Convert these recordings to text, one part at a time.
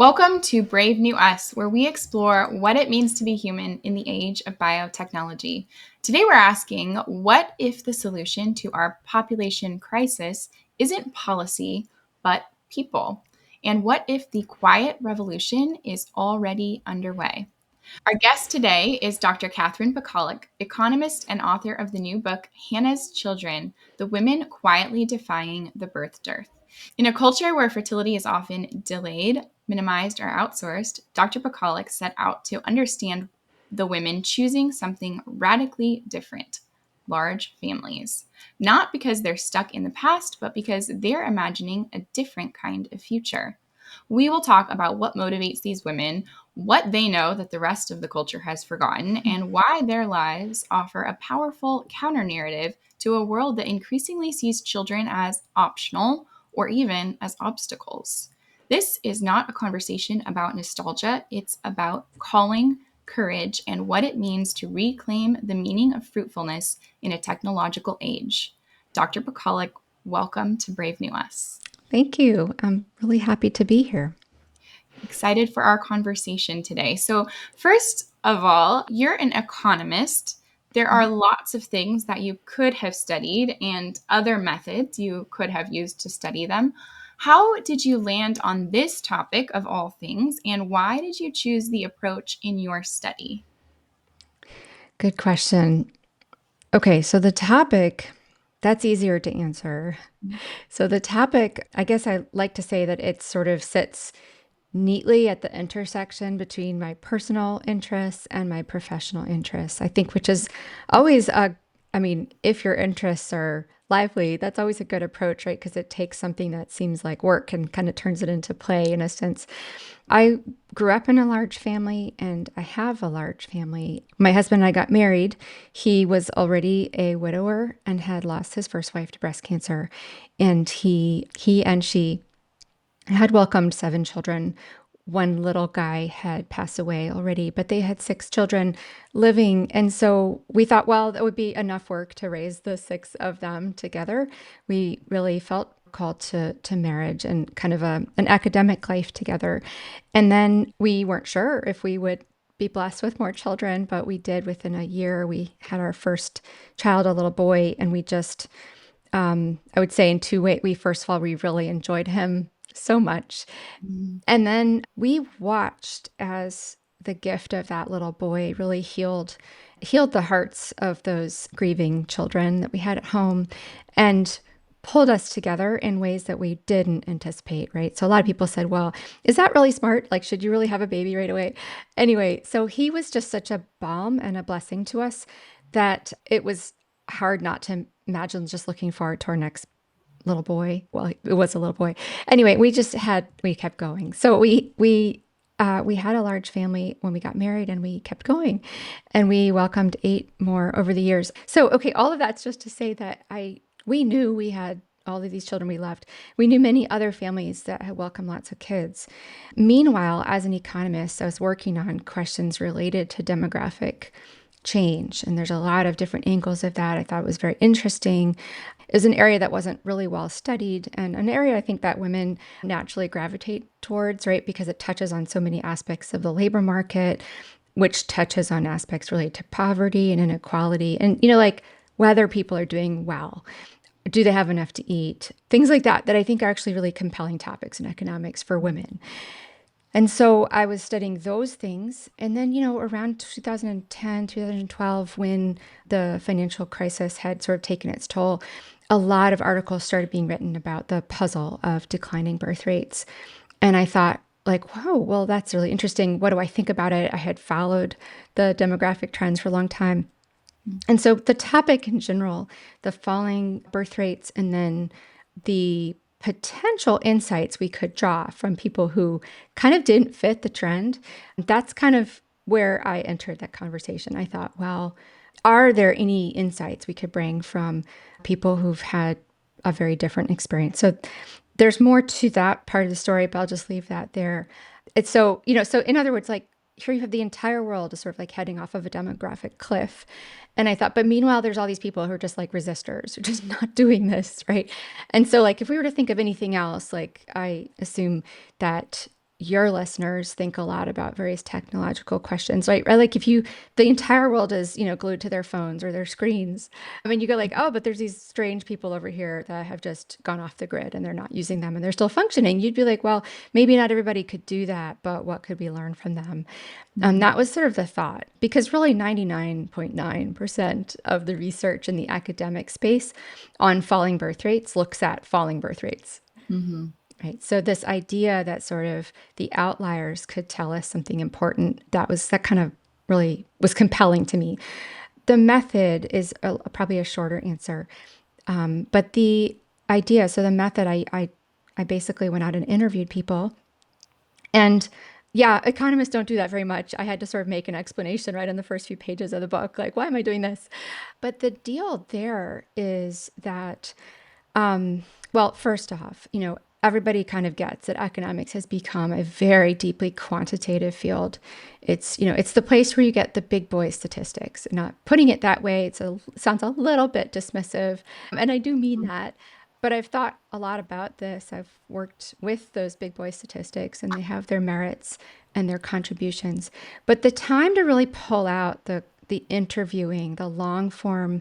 Welcome to Brave New Us, where we explore what it means to be human in the age of biotechnology. Today, we're asking, what if the solution to our population crisis isn't policy, but people? And what if the quiet revolution is already underway? Our guest today is Dr. Catherine Pakaluk, economist and author of the new book, Hannah's Children: The Women Quietly Defying the Birth Dearth. In a culture where fertility is often delayed, minimized, or outsourced, Dr. Pakaluk set out to understand the women choosing something radically different: large families. Not because they're stuck in the past, but because they're imagining a different kind of future. We will talk about what motivates these women, what they know that the rest of the culture has forgotten, and why their lives offer a powerful counter narrative to a world that increasingly sees children as optional or even as obstacles. This is not a conversation about nostalgia, it's about calling, courage, and what it means to reclaim the meaning of fruitfulness in a technological age. Dr. Pakaluk, welcome to Brave New Us. Thank you. I'm really happy to be here. Excited for our conversation today. So, first of all, you're an economist. There are lots of things that you could have studied and other methods you could have used to study them. How did you land on this topic of all things, and why did you choose the approach in your study? Good question. Okay, so the topic, that's easier to answer. So the topic, I guess I like to say that it sort of sits neatly at the intersection between my personal interests and my professional interests. I think, which is always I mean, if your interests are lively, that's always a good approach, right? Because it takes something that seems like work and kind of turns it into play in a sense. I grew up in a large family and I have a large family. My husband and I got married. He was already a widower and had lost his first wife to breast cancer. And he and she had welcomed 7 children. One little guy had passed away already, but they had 6 children living. And so we thought, well, that would be enough work to raise the 6 of them together. We really felt called to marriage and kind of an academic life together. And then we weren't sure if we would be blessed with more children, but we did within a year. We had our first child, a little boy, and we just, I would say in 2 ways. First of all, we really enjoyed him so much. And then we watched as the gift of that little boy really healed the hearts of those grieving children that we had at home and pulled us together in ways that we didn't anticipate, right? So a lot of people said, well, is that really smart? Like, should you really have a baby right away? Anyway, so he was just such a balm and a blessing to us that it was hard not to imagine just looking forward to our next little boy. Well, it was a little boy. Anyway, we kept going. So we had a large family when we got married and we kept going and we welcomed 8 more over the years. So, okay, all of that's just to say that we knew we had all of these children we loved. We knew many other families that had welcomed lots of kids. Meanwhile, as an economist, I was working on questions related to demographic change. And there's a lot of different angles of that. I thought it was very interesting. It was an area that wasn't really well studied and an area I think that women naturally gravitate towards, right? Because it touches on so many aspects of the labor market, which touches on aspects related to poverty and inequality and, like whether people are doing well. Do they have enough to eat? Things like that, that I think are actually really compelling topics in economics for women. And so I was studying those things. And then, around 2010, 2012, when the financial crisis had sort of taken its toll, a lot of articles started being written about the puzzle of declining birth rates. And I thought, like, whoa, well, that's really interesting. What do I think about it? I had followed the demographic trends for a long time. And so the topic in general, the falling birth rates, and then the potential insights we could draw from people who kind of didn't fit the trend, that's kind of where I entered that conversation. I thought, well, are there any insights we could bring from people who've had a very different experience? So there's more to that part of the story, but I'll just leave that there. It's so in other words, like here you have the entire world is sort of like heading off of a demographic cliff. And I thought, but meanwhile, there's all these people who are just like resistors, who are just not doing this, right? And so, like, if we were to think of anything else, like, I assume that, your listeners think a lot about various technological questions, right? Right? Like if you, the entire world is, glued to their phones or their screens. I mean, you go like, oh, but there's these strange people over here that have just gone off the grid and they're not using them and they're still functioning. You'd be like, well, maybe not everybody could do that, but what could we learn from them? Mhm. That was sort of the thought, because really 99.9% of the research in the academic space on falling birth rates looks at falling birth rates. Mhm. Right. So this idea that sort of the outliers could tell us something important, that kind of really was compelling to me. The method is probably a shorter answer. But the idea, so the method, I basically went out and interviewed people. And yeah, economists don't do that very much. I had to sort of make an explanation right in the first few pages of the book, like, why am I doing this? But the deal there is that well, first off, everybody kind of gets that economics has become a very deeply quantitative field. It's the place where you get the big boy statistics. Not putting it that way, sounds a little bit dismissive, and I do mean that. But I've thought a lot about this. I've worked with those big boy statistics, and they have their merits and their contributions. But the time to really pull out the interviewing, the long form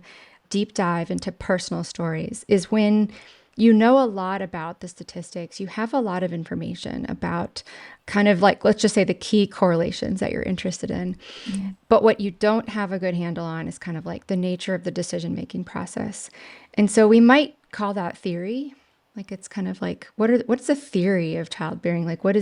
deep dive into personal stories is when you know a lot about the statistics. You have a lot of information about kind of like, let's just say, the key correlations that you're interested in. Mhm. But what you don't have a good handle on is kind of like the nature of the decision making process. And so we might call that theory. Like it's kind of like what's the theory of childbearing? Like what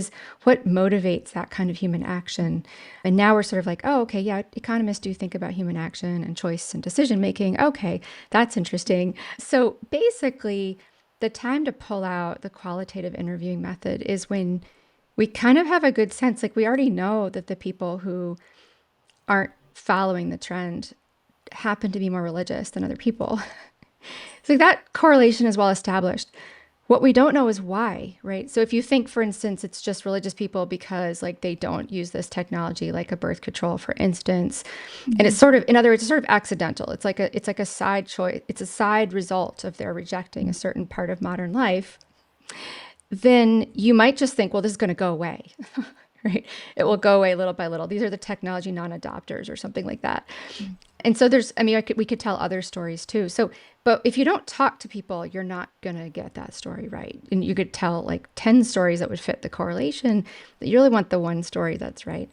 motivates that kind of human action? And now we're sort of like, oh, okay, yeah, economists do think about human action and choice and decision making. Okay, that's interesting. So basically, the time to pull out the qualitative interviewing method is when we kind of have a good sense. Like we already know that the people who aren't following the trend happen to be more religious than other people. So that correlation is well established. What we don't know is why, right? So if you think, for instance, it's just religious people because like they don't use this technology, like a birth control, for instance, and it's Mhm. sort of, in other words, it's sort of accidental. It's like a side choice. It's a side result of their rejecting a certain part of modern life. Then you might just think, well, this is going to go away, right? It will go away little by little. These are the technology non-adopters or something like that. And so I mean, we could tell other stories too. So, but if you don't talk to people, you're not going to get that story right. And you could tell like 10 stories that would fit the correlation, but you really want the one story that's right.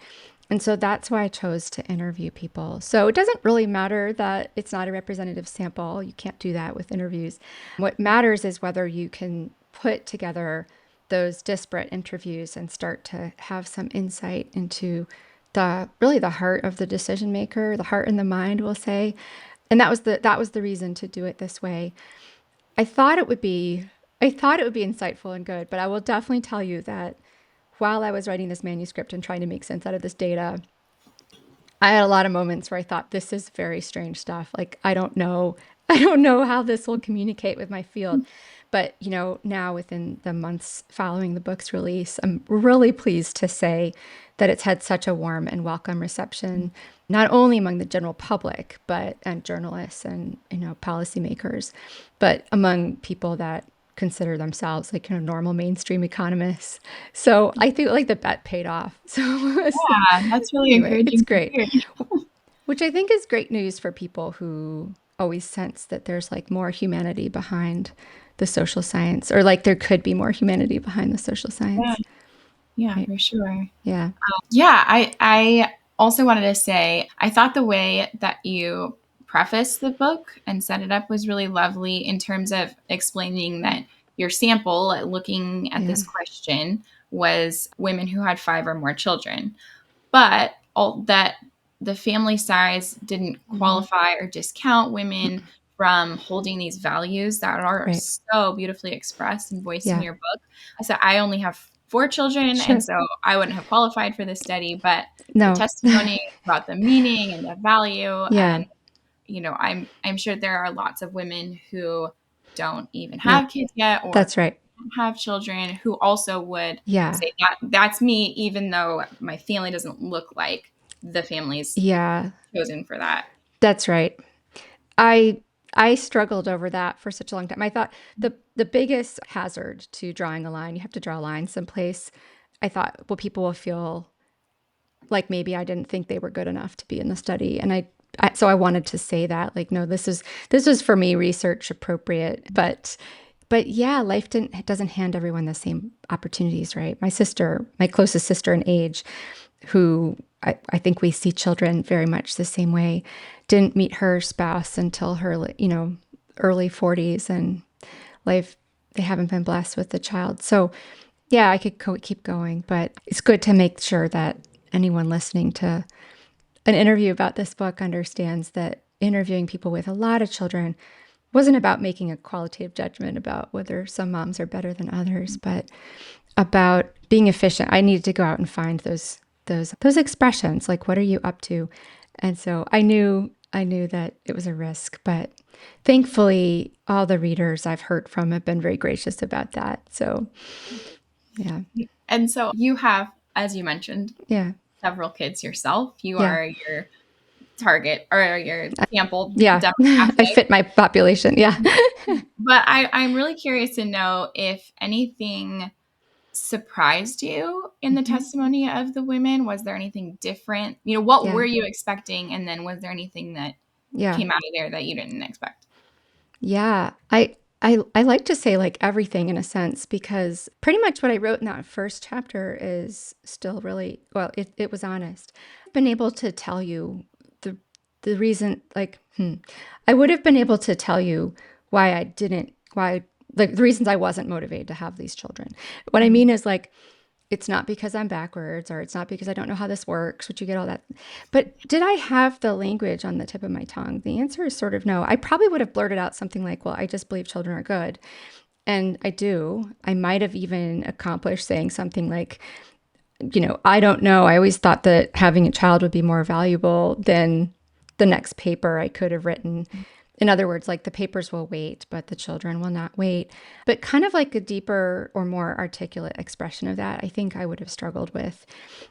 And so that's why I chose to interview people. So it doesn't really matter that it's not a representative sample. You can't do that with interviews. What matters is whether you can put together those disparate interviews and start to have some insight into the heart of the decision maker, the heart and the mind, we'll say. And that was the reason to do it this way. I thought it would be I thought it would be insightful and good, but I will definitely tell you that while I was writing this manuscript and trying to make sense out of this data, I had a lot of moments where I thought this is very strange stuff. Like I don't know, I don't know how this will communicate with my field. But, now within the months following the book's release, I'm really pleased to say that it's had such a warm and welcome reception, not only among the general public, but and journalists and, policymakers, but among people that consider themselves like, normal mainstream economists. So I think like the bet paid off. So Yeah, that's really anyway, it's encouraging to great. hear. Which I think is great news for people who always sense that there's like more humanity behind the social science, or like there could be more humanity behind the social Yeah, science. yeah, Right. for sure. Yeah. Yeah, I also wanted to say I thought the way that you prefaced the book and set it up was really lovely in terms of explaining that your sample, looking at Yeah. this question, was women who had five or more children, but all that the family size didn't Hmm. qualify or discount women from holding these values that are Right. so beautifully expressed and voiced in Yeah. your book. I said I only have four children, and Sure. so I wouldn't have qualified for this study, but the No. testimony about the meaning and the value, Yeah. and I'm sure there are lots of women who don't even Yep. have kids yet or That's right. don't have children who also would Yeah. say that that's me, even though my family doesn't look like the families Yeah. chosen for that. That's right. I I struggled over that for such a long time. I thought the biggest hazard to drawing a line, you have to draw a line someplace. I thought, well, people will feel like maybe I didn't think they were good enough to be in the study. And so I wanted to say that, like, no, this was for me research appropriate, but yeah, life doesn't hand everyone the same opportunities, right? My closest sister in age, who I think we see children very much the same way, didn't meet her spouse until her, early 40s, and life, they haven't been blessed with a child. So yeah, I could keep going, but it's good to make sure that anyone listening to an interview about this book understands that interviewing people with a lot of children wasn't about making a qualitative judgment about whether some moms are better than others, but about being efficient. I needed to go out and find those expressions, like, what are you up to? And so I knew that it was a risk, but thankfully all the readers I've heard from have been very gracious about that. So yeah. And so you have, as you mentioned, Yeah. several kids yourself. You Yeah. are your target or your sample Yeah. I demographic. fit my population. Yeah. But I'm really curious to know if anything surprised you in the Mhm. testimony of the women. Was there anything different? What were Yeah. you expecting? And then was there anything that Yeah. came out of there that you didn't expect? Yeah. I like to say like everything in a sense, because pretty much what I wrote in that first chapter is still really, well, it was honest. I've been able to tell you the the reason, like, I would have been able to tell you why, like, the reasons I wasn't motivated to have these children. What I Mhm. mean is, like, it's not because I'm backwards, or it's not because I don't know how this works, which you get all that. But did I have the language on the tip of my tongue? The answer is sort of no. I probably would have blurted out something like, well, I just believe children are good. And I do. I might have even accomplished saying something like, I don't know. I always thought that having a child would be more valuable than the next paper I could have written. In other words, like, the papers will wait, but the children will not wait. But kind of like a deeper or more articulate expression of that, I think I would have struggled with.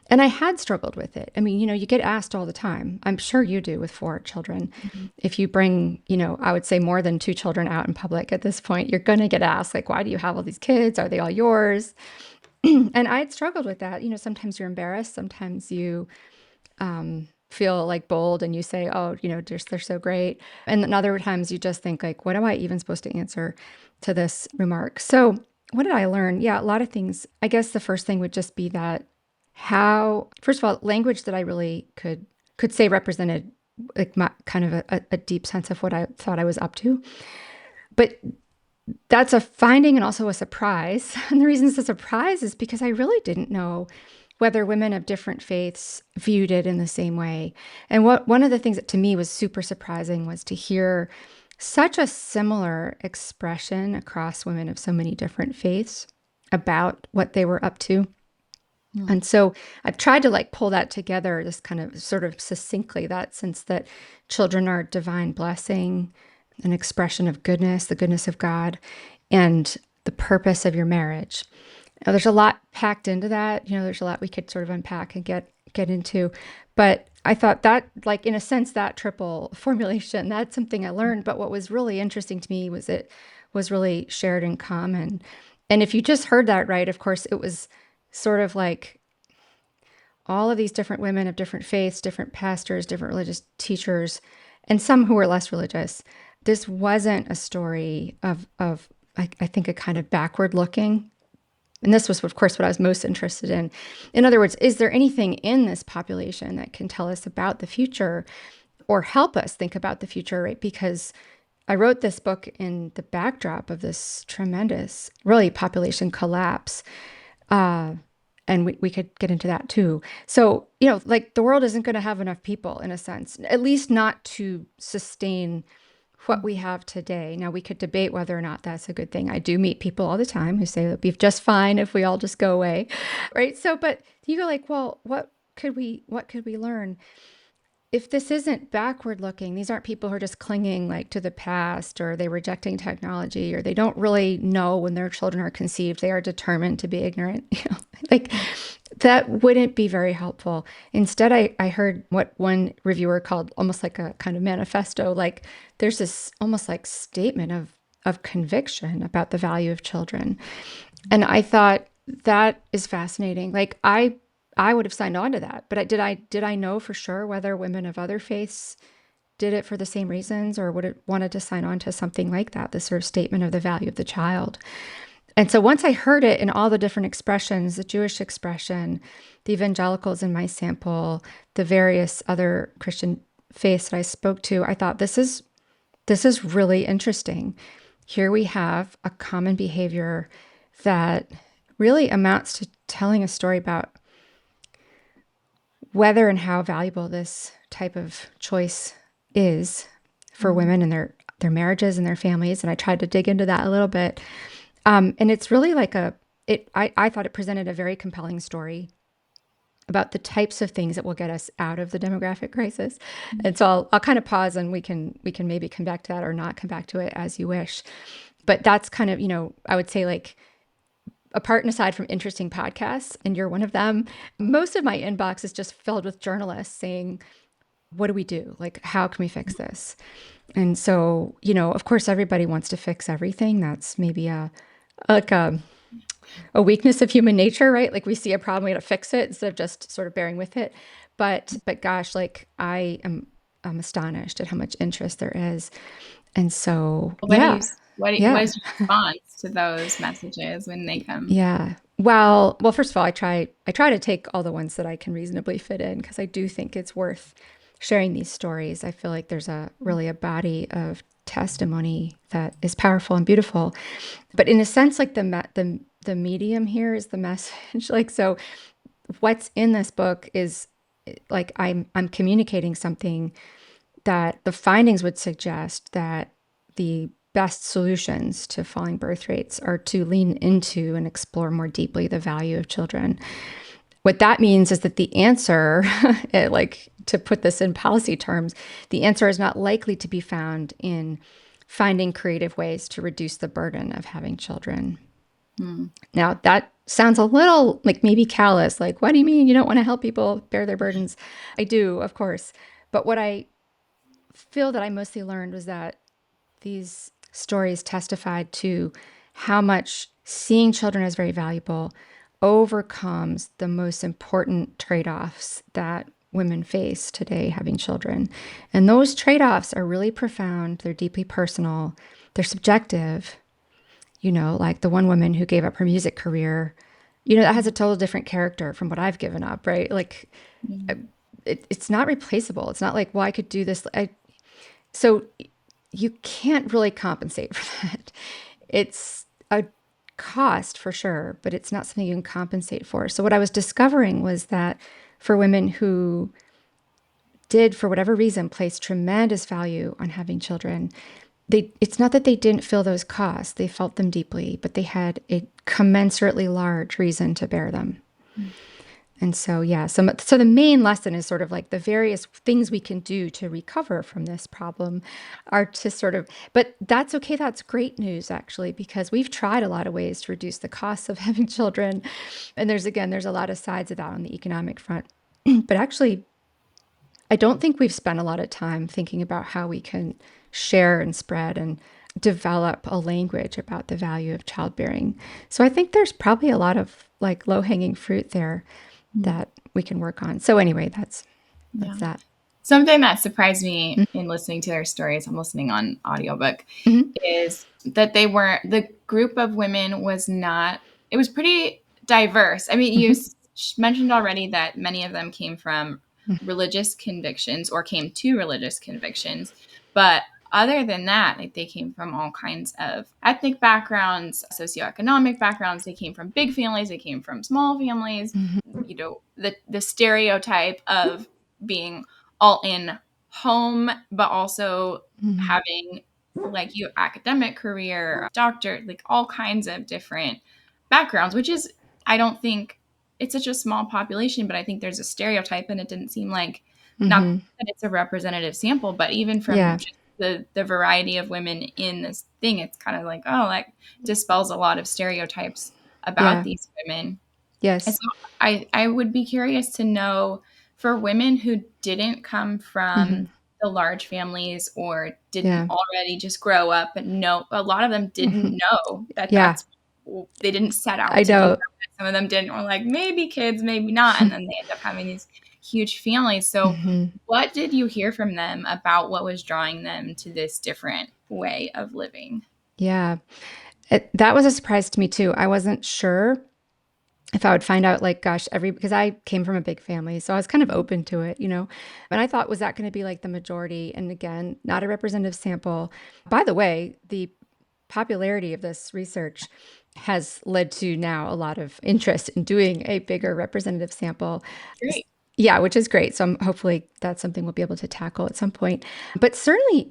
And I had struggled with it. I mean, you get asked all the time. I'm sure you do with 4 children. Mhm. If you bring, I would say more than 2 children out in public at this point, you're going to get asked, like, why do you have all these kids? Are they all yours? And I'd struggled with that. Sometimes you're embarrassed. Sometimes you feel like bold and you say, oh, they're so great. And then other times you just think, like, what am I even supposed to answer to this remark? So what did I learn? Yeah, a lot of things. I guess the first thing would just be that first of all, language that I really could say represented, like, my kind of a deep sense of what I thought I was up to. But that's a finding and also a surprise. And the reason it's a surprise is because I really didn't know whether women of different faiths viewed it in the same way. And one of the things that to me was super surprising was to hear such a similar expression across women of so many different faiths about what they were up to. Mhm. And so I've tried to, like, pull that together, this kind of sort of succinctly, that sense that children are divine blessing, an expression of goodness, the goodness of God, and the purpose of your marriage. Now, there's a lot packed into that. There's a lot we could sort of unpack and get into. But I thought that, like, in a sense, that triple formulation, that's something I learned. But what was really interesting to me was it was really shared in common. And if you just heard that right, of course, it was sort of like all of these different women of different faiths, different pastors, different religious teachers, and some who were less religious. This wasn't a story of I think, a kind of backward looking. And this was, of course, what I was most interested in. In other words, is there anything in this population that can tell us about the future or help us think about the future, right? Because I wrote this book in the backdrop of this tremendous, really, population collapse. And we could get into that too. So, like, the world isn't going to have enough people, in a sense, at least not to sustain what we have today. Now, we could debate whether or not that's a good thing. I do meet people all the time who say that it'd be just fine if we all just go away, right? So, but you go, like, well, what could we learn? If this isn't backward looking, these aren't people who are just clinging, like, to the past, or they rejecting technology, or they don't really know when their children are conceived. They are determined to be ignorant. Like, that wouldn't be very helpful. Instead, I heard what one reviewer called almost like a kind of manifesto. Like, there's this almost like statement of conviction about the value of children. And I thought, That is fascinating. Like I would have signed on to that, but did I know for sure whether women of other faiths did it for the same reasons or would have wanted to sign on to something like that, this sort of statement of the value of the child. And so once I heard it in all the different expressions, the Jewish expression, the evangelicals in my sample, the various other Christian faiths that I spoke to, I thought this is really interesting. Here we have a common behavior that really amounts to telling a story about whether and how valuable this type of choice is for Mm. women and their marriages and their families. And I tried to dig into that a little bit. And it's really like I thought it presented a very compelling story about the types of things that will get us out of the demographic crisis. And so I'll kind of pause and we can maybe come back to that or not come back to it as you wish. But that's kind of, I would say like apart and aside from interesting podcasts, and you're one of them, most of my inbox is just filled with journalists saying, what do we do? Like, how can we fix this? And so, of course, everybody wants to fix everything. That's maybe like a weakness of human nature, right? Like we see a problem, we got to fix it instead of just sort of bearing with it. But gosh, like I'm astonished at how much interest there is. And so, What do you yeah, what yeah, is your response to those messages when they come? yeah. Well, first of all, I try to take all the ones that I can reasonably fit in because I do think it's worth sharing these stories. I feel like there's a really a body of testimony that is powerful and beautiful. But in a sense, like the medium here is the message. Like so, what's in this book is like I'm communicating something that the findings would suggest that the best solutions to falling birth rates are to lean into and explore more deeply the value of children. What that means is that the answer, like to put this in policy terms, the answer is not likely to be found in finding creative ways to reduce the burden of having children. Mm. Now, that sounds a little like maybe callous. Like, what do you mean you don't want to help people bear their burdens? I do, of course. But what I feel that I mostly learned was that these stories testified to how much seeing children as very valuable overcomes the most important trade offs that women face today having children. And those trade offs are really profound, they're deeply personal, they're subjective. Like the one woman who gave up her music career, that has a total different character from what I've given up, right? Like Mm. it's not replaceable. It's not like, well, I could do this. So you can't really compensate for that. It's a cost for sure, but it's not something you can compensate for. So what I was discovering was that for women who did, for whatever reason, place tremendous value on having children, it's not that they didn't feel those costs. They felt them deeply, but they had a commensurately large reason to bear them. And so, yeah, so the main lesson is sort of like the various things we can do to recover from this problem are to sort of, but that's okay. That's great news, actually, because we've tried a lot of ways to reduce the costs of having children. And there's a lot of sides of that on the economic front. But actually, I don't think we've spent a lot of time thinking about how we can share and spread and develop a language about the value of childbearing. So I think there's probably a lot of like low hanging fruit there Mm. that we can work on. So anyway, that's Yeah. that. Something that surprised me in listening to their stories, I'm listening on audiobook, Mm-hmm. is that the group of women was not, it was pretty diverse. I mean, you Mm-hmm. mentioned already that many of them came from religious convictions or came to religious convictions. But other than that, like they came from all kinds of ethnic backgrounds, socioeconomic backgrounds. They came from big families. They came from small families. The stereotype of being all in home, but also Mm-hmm. having like you academic career, doctor, like all kinds of different backgrounds, which is I don't think it's such a small population, but I think there's a stereotype and it didn't seem like not Mm-hmm. that it's a representative sample, but even from Yeah. just the variety of women in this thing, it's kind of like, oh, that dispels a lot of stereotypes about Yeah. these women. And Yes. so I would be curious to know for women who didn't come Mm-hmm. from the large families or didn't Yeah. already just grow up and know, a lot of them didn't Mm-hmm. know that Yeah. that's they didn't set out I to do know. that. Some of them didn't, or like maybe kids, maybe not. And then they end up having these huge families. So Mhm. what did you hear from them about what was drawing them to this different way of living? Yeah. That was a surprise to me too. I wasn't sure if I would find out, like, gosh, because I came from a big family, so I was kind of open to it, you know. And I thought, was that going to be like the majority? And again, not a representative sample. By the way, the popularity of this research has led to now a lot of interest in doing a bigger representative sample. Great. Yeah, which is great. So hopefully that's something we'll be able to tackle at some point. But certainly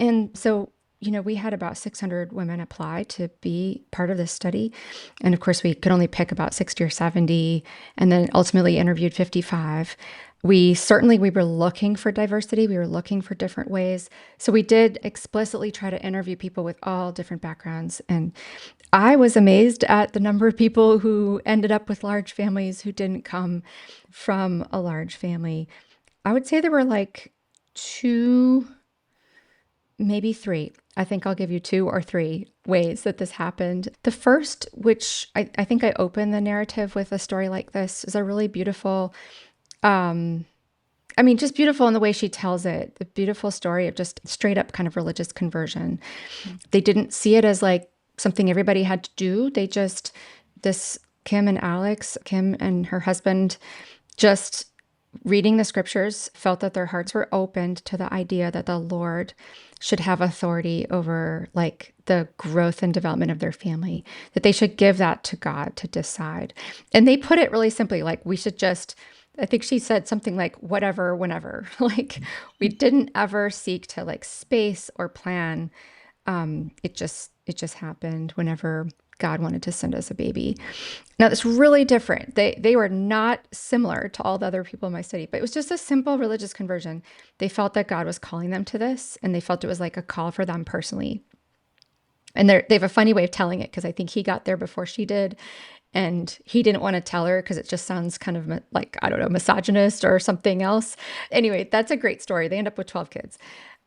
we had about 600 women apply to be part of this study. And of course, we could only pick about 60 or 70, and then ultimately interviewed 55. We were looking for diversity. We were looking for different ways. So we did explicitly try to interview people with all different backgrounds. And I was amazed at the number of people who ended up with large families who didn't come from a large family. I would say there were like two, maybe three. I think I'll give you two or three ways that this happened. The first, which I think I opened the narrative with a story like this, is a really beautiful, just beautiful in the way she tells it. The beautiful story of just straight up kind of religious conversion. They didn't see it as like something everybody had to do. This Kim and her husband, just reading the scriptures, felt that their hearts were opened to the idea that the Lord should have authority over like the growth and development of their family, that they should give that to God to decide. And they put it really simply, like, we should just, I think she said something like, whatever, whenever. Like, we didn't ever seek to like space or plan. It just happened whenever God wanted to send us a baby. Now it's really different. They were not similar to all the other people in my study, but it was just a simple religious conversion. They felt that God was calling them to this, and they felt it was like a call for them personally. And they have a funny way of telling it, because I think he got there before she did, and he didn't want to tell her because it just sounds kind of like, I don't know, misogynist or something else. Anyway, that's a great story. They end up with 12 kids.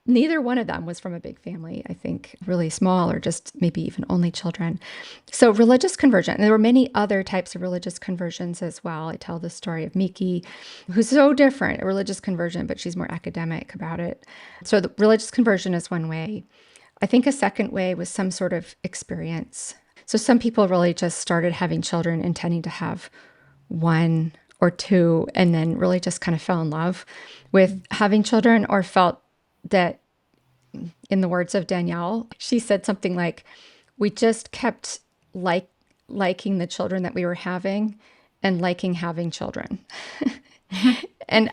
Neither one of them was from a big family, I think, really small, or just maybe even only children. So religious conversion. And there were many other types of religious conversions as well. I tell the story of Miki, who's so different, a religious conversion, but she's more academic about it. So the religious conversion is one way. I think a second way was some sort of experience. So some people really just started having children intending to have one or two, and then really just kind of fell in love with having children, or felt that, in the words of Danielle, she said something like, we just kept liking the children that we were having, and liking having children. And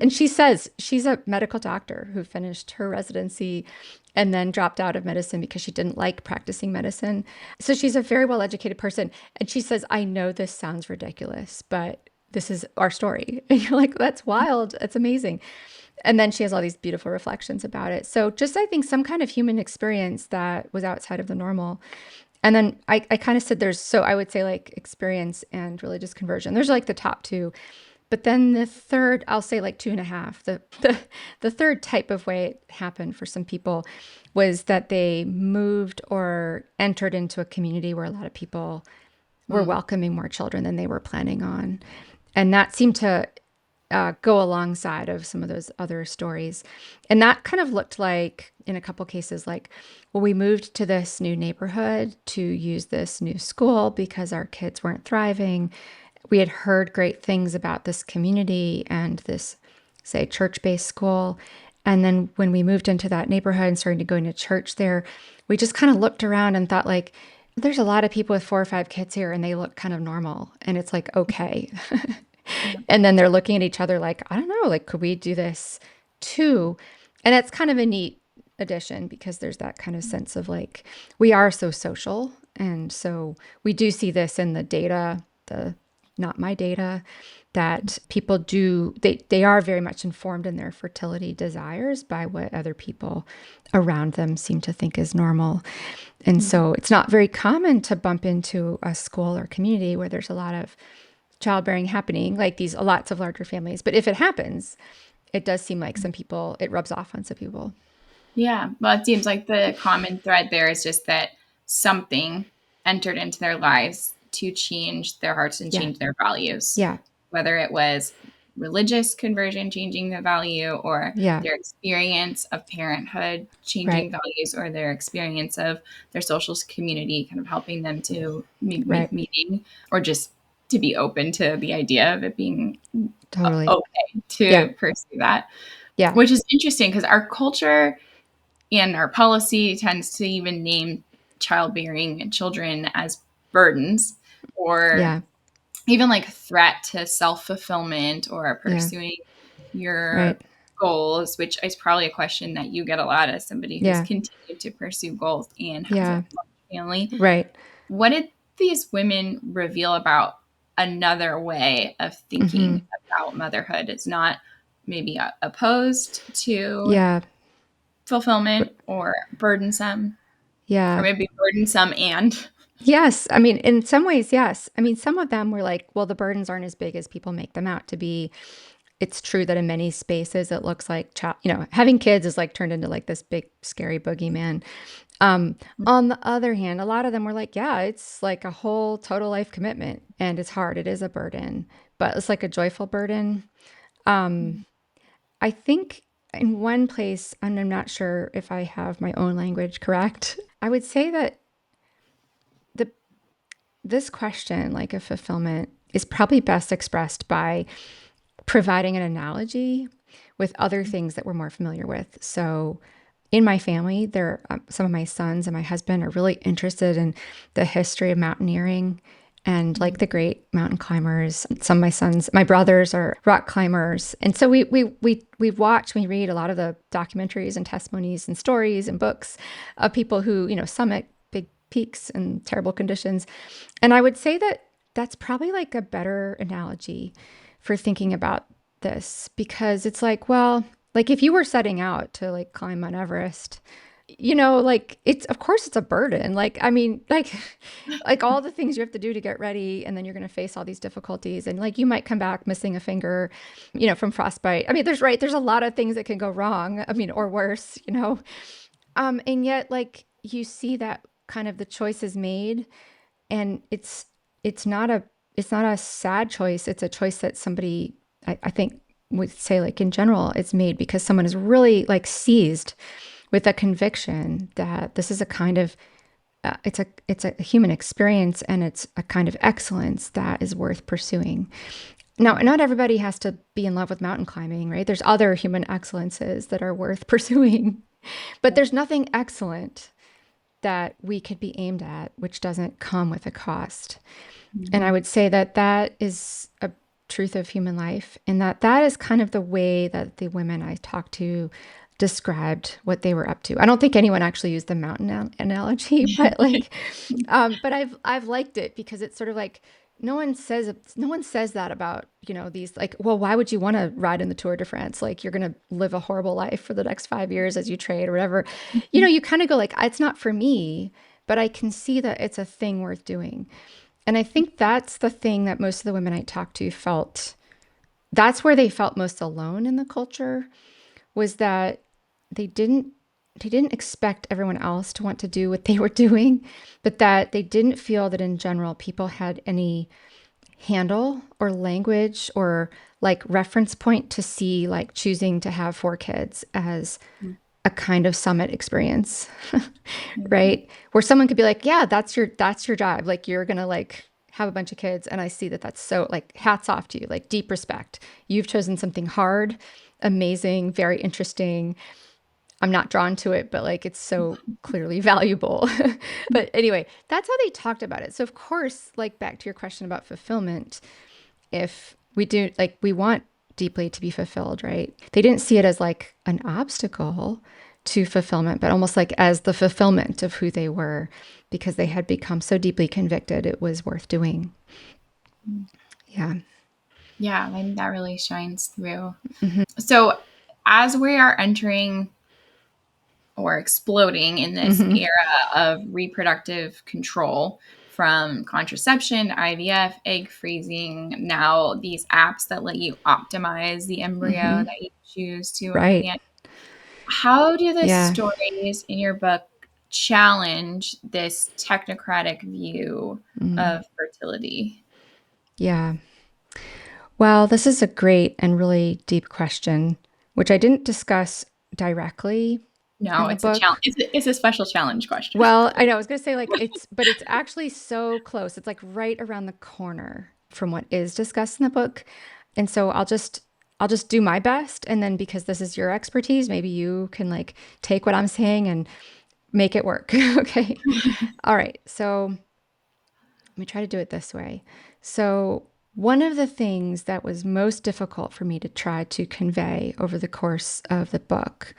she says she's a medical doctor who finished her residency and then dropped out of medicine because she didn't like practicing medicine. So she's a very well educated person. And she says, I know this sounds ridiculous, but this is our story. And you're like, that's wild. That's amazing. And then she has all these beautiful reflections about it. So just, I think, some kind of human experience that was outside of the normal. And then I kind of said I would say like experience and religious conversion. There's like the top two. But then the third, I'll say like two and a half. The third type of way it happened for some people was that they moved or entered into a community where a lot of people were welcoming more children than they were planning on. And that seemed to go alongside of some of those other stories. And that kind of looked like, in a couple cases, like, well, we moved to this new neighborhood to use this new school because our kids weren't thriving. We had heard great things about this community and this, say, church-based school. And then when we moved into that neighborhood and started going to church there, we just kind of looked around and thought, like, there's a lot of people with 4 or 5 kids here, and they look kind of normal. And it's like, okay. And then they're looking at each other like, I don't know, like, could we do this too? And that's kind of a neat addition, because there's that kind of sense of like, we are so social. And so we do see this in the data, the not my data, that people they are very much informed in their fertility desires by what other people around them seem to think is normal. And so it's not very common to bump into a school or community where there's a lot of childbearing happening, like these lots of larger families. But if it happens, it does seem like some people, it rubs off on some people. Yeah. Well, it seems like the common thread there is just that something entered into their lives to change their hearts and Yeah. change their values, Yeah. whether it was religious conversion changing the value, or Yeah. their experience of parenthood changing Right. values, or their experience of their social community kind of helping them to make Right. meaning, or just to be open to the idea of it being Totally. okay to Yeah. pursue that, Yeah. which is interesting because our culture and our policy tends to even name childbearing children as burdens, or Yeah. even like threat to self-fulfillment or Yeah. pursuing your Right. goals, which is probably a question that you get a lot as somebody who's Yeah. continued to pursue goals and has a Yeah. family. Right. What did these women reveal about another way of thinking Mm-hmm. about motherhood? It's not maybe opposed to Yeah. fulfillment or burdensome, or Yeah. maybe burdensome and Yes. I mean, in some ways, yes. I mean, some of them were like, well, the burdens aren't as big as people make them out to be. It's true that in many spaces, it looks like, having kids is like turned into like this big, scary boogeyman. Um, on the other hand, a lot of them were like, yeah, it's like a whole total life commitment and it's hard. It is a burden, but it's like a joyful burden. Um, I think in one place, and I'm not sure if I have my own language correct, I would say that the this question, like a fulfillment, is probably best expressed by providing an analogy with other things that we're more familiar with. So, in my family, there some of my sons and my husband are really interested in the history of mountaineering and like the great mountain climbers. Some of my brothers are rock climbers, and so we watch, we read a lot of the documentaries and testimonies and stories and books of people who summit big peaks in terrible conditions. And I would say that that's probably like a better analogy for thinking about this because it's like, well, like if you were setting out to like climb Mount Everest, like it's of course it's a burden. Like I mean, like all the things you have to do to get ready and then you're going to face all these difficulties and like you might come back missing a finger, from frostbite. I mean, there's a lot of things that can go wrong. I mean, or worse. And yet like you see that kind of the choices made and it's not a sad choice. It's a choice that somebody I think would say like in general it's made because someone is really like seized with a conviction that this is a kind of it's a human experience and it's a kind of excellence that is worth pursuing. Now, not everybody has to be in love with mountain climbing, right? There's other human excellences that are worth pursuing, but there's nothing excellent that we could be aimed at, which doesn't come with a cost. And I would say that that is a truth of human life, and that is kind of the way that the women I talked to described what they were up to. I don't think anyone actually used the mountain analogy, but but I've liked it because it's sort of like no one says that about these like, well, why would you want to ride in the Tour de France? Like you're going to live a horrible life for the next 5 years as you trade or whatever. You kind of go like, it's not for me, but I can see that it's a thing worth doing. And I think that's the thing that most of the women I talked to felt. That's where they felt most alone in the culture was that they didn't they didn't expect everyone else to want to do what they were doing, but that they didn't feel that in general people had any handle or language or like reference point to see like choosing to have 4 kids as a kind of summit experience. Right? Where someone could be like, yeah, that's your job. Like you're going to like have a bunch of kids and I see that that's so like hats off to you, like deep respect. You've chosen something hard, amazing, very interesting. I'm not drawn to it, but like it's so clearly valuable. But anyway, that's how they talked about it. So of course, like back to your question about fulfillment, if we do like we want deeply to be fulfilled, right? They didn't see it as like an obstacle to fulfillment, but almost like as the fulfillment of who they were because they had become so deeply convicted it was worth doing. Yeah. yeah, I think that really shines through. So as we are entering or exploding in this Mm-hmm. era of reproductive control, from contraception, IVF, egg freezing, now these apps that let you optimize the embryo Mm-hmm. that you choose to Right. implant. How do the Yeah. stories in your book challenge this technocratic view Mm. of fertility? Yeah. Well, this is a great and really deep question, which I didn't discuss directly No, in the it's a challenge. book. It's a special challenge question. Well, I know I was going to say like but it's actually so close. It's like right around the corner from what is discussed in the book. And so I'll just do my best, and then because this is your expertise, maybe you can like take what I'm saying and make it work. Okay. All right. So let me try to do it this way. So, one of the things that was most difficult for me to try to convey over the course of the book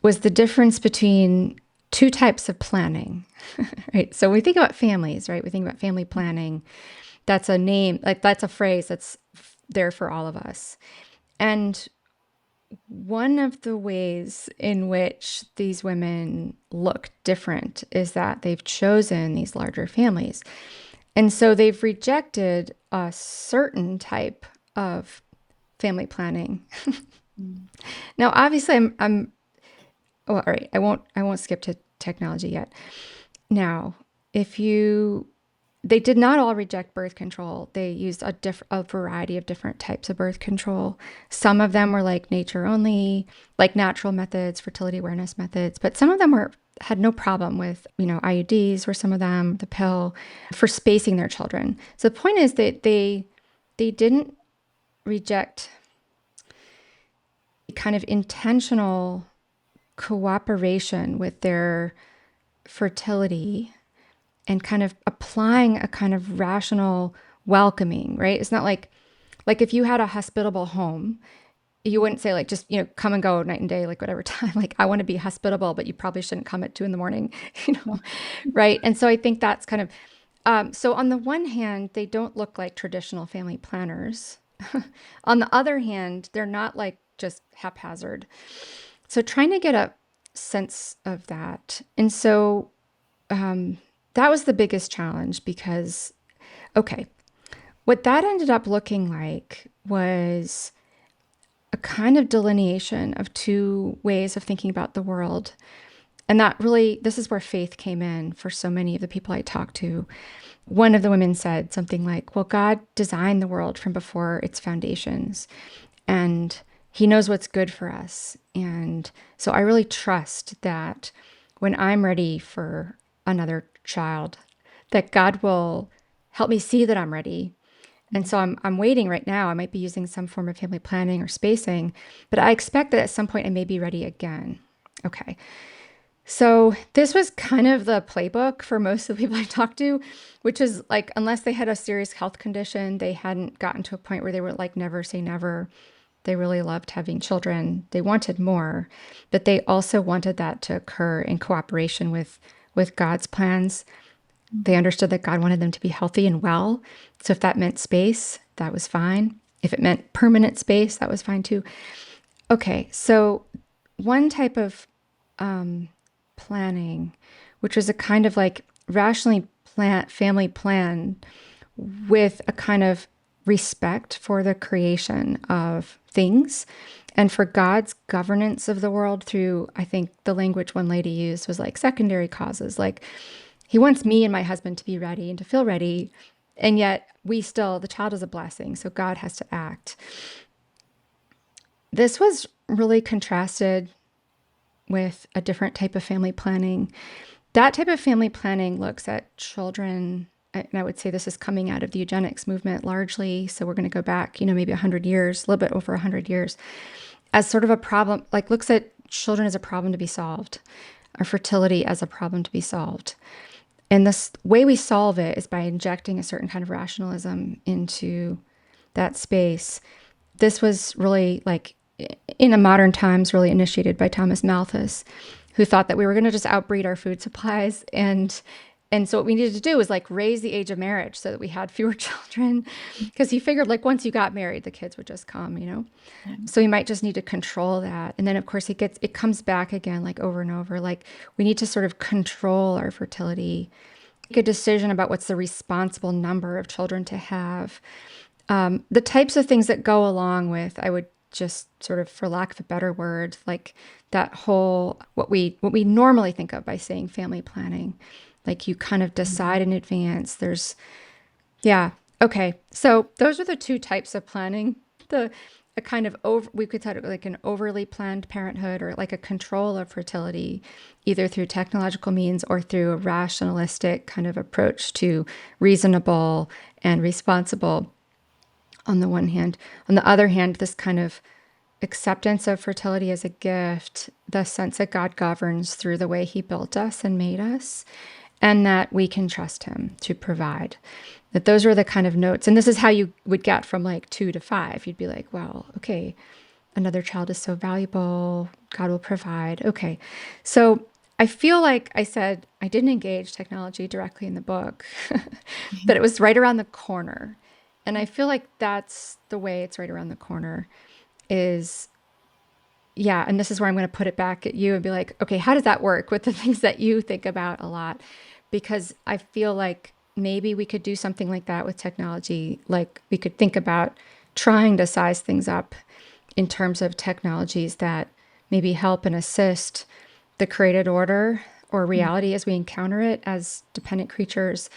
was the difference between two types of planning, right? So, when we think about families, right? We think about family planning. That's a name, like that's a phrase that's there for all of us. And one of the ways in which these women look different is that they've chosen these larger families. And so they've rejected a certain type of family planning. Mm. Now, obviously, oh, all right. I won't skip to technology yet. Now, if you, they did not all reject birth control. They used a variety of different types of birth control. Some of them were like nature only, like natural methods, fertility awareness methods, but some of them had no problem with, IUDs were some of them, the pill for spacing their children. So the point is that they didn't reject kind of intentional cooperation with their fertility and kind of applying a kind of rational welcoming, right? It's not like if you had a hospitable home, you wouldn't say like just, come and go night and day, like whatever time. Like I want to be hospitable, but you probably shouldn't come at 2 a.m, right? And so I think that's kind of so on the one hand, they don't look like traditional family planners. On the other hand, they're not like just haphazard. So trying to get a sense of that. And so that was the biggest challenge because, okay, what that ended up looking like was a kind of delineation of two ways of thinking about the world. And that really, this is where faith came in for so many of the people I talked to. One of the women said something like, well, God designed the world from before its foundations, and He knows what's good for us. And so I really trust that when I'm ready for another child, that God will help me see that I'm ready. And so I'm waiting right now. I might be using some form of family planning or spacing, but I expect that at some point I may be ready again. Okay. So this was kind of the playbook for most of the people I talked to, which is like, unless they had a serious health condition, they hadn't gotten to a point where they were like, never say never. They really loved having children. They wanted more, but they also wanted that to occur in cooperation with God's plans. They understood that God wanted them to be healthy and well. So if that meant space, that was fine. If it meant permanent space, that was fine too. Okay, so one type of planning, which was a kind of like rationally family plan with a kind of respect for the creation of things and for God's governance of the world through, I think the language one lady used was like secondary causes. Like He wants me and my husband to be ready and to feel ready. And yet the child is a blessing. So God has to act. This was really contrasted with a different type of family planning. That type of family planning looks at children, and I would say this is coming out of the eugenics movement largely. So we're going to go back, maybe 100 years, a little bit over 100 years, as sort of a problem, like looks at children as a problem to be solved, or fertility as a problem to be solved. And this way we solve it is by injecting a certain kind of rationalism into that space. This was really like in the modern times, really initiated by Thomas Malthus, who thought that we were going to just outbreed our food supplies. And so what we needed to do was like raise the age of marriage so that we had fewer children. Because he figured like once you got married, the kids would just come. Yeah. So you might just need to control that. And then of course it comes back again, like over and over. Like we need to sort of control our fertility, make a decision about what's the responsible number of children to have. The types of things that go along with, I would just sort of, for lack of a better word, like that whole, what we normally think of by saying family planning. Like you kind of decide in advance. Yeah. Okay. So those are the two types of planning. The a kind of over, we could title it like an overly planned parenthood, or like a control of fertility, either through technological means or through a rationalistic kind of approach to reasonable and responsible on the one hand. On the other hand, this kind of acceptance of fertility as a gift, the sense that God governs through the way he built us and made us, and that we can trust him to provide. That those are the kind of notes. And this is how you would get from like 2 to 5. You'd be like, well, okay, another child is so valuable. God will provide. Okay. So I feel like I said I didn't engage technology directly in the book, but it was right around the corner. And I feel like that's the way it's right around the corner is, yeah. And this is where I'm going to put it back at you and be like, okay, how does that work with the things that you think about a lot? Because I feel like maybe we could do something like that with technology. Like we could think about trying to size things up in terms of technologies that maybe help and assist the created order or reality as we encounter it as dependent creatures,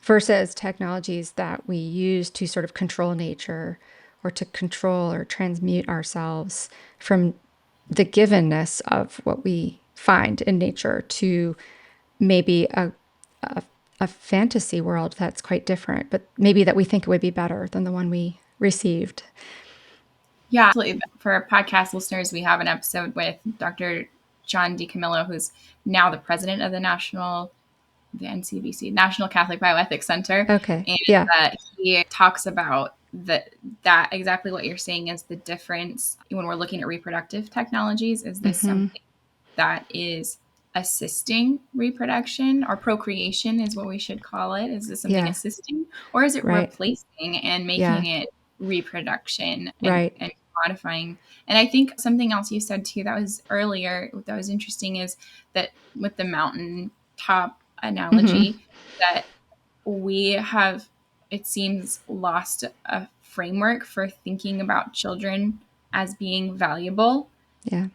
versus technologies that we use to sort of control nature or to control or transmute ourselves from the givenness of what we find in nature to maybe a fantasy world that's quite different, but maybe that we think it would be better than the one we received. Yeah, absolutely. For podcast listeners, we have an episode with Dr. John DiCamillo, who's now the president of the NCBC, National Catholic Bioethics Center. Okay. And Yeah. he talks about that exactly what you're saying is the difference when we're looking at reproductive technologies. Is this Mm-hmm. something that is assisting reproduction, or procreation is what we should call it? Is this something Yeah. assisting, or is it Right. replacing and Yeah. making it reproduction Right. and modifying? And I think something else you said too that was earlier that was interesting is that with the mountain top Mm-hmm. analogy, that we have, it seems, lost a framework for thinking about children as being valuable Yeah.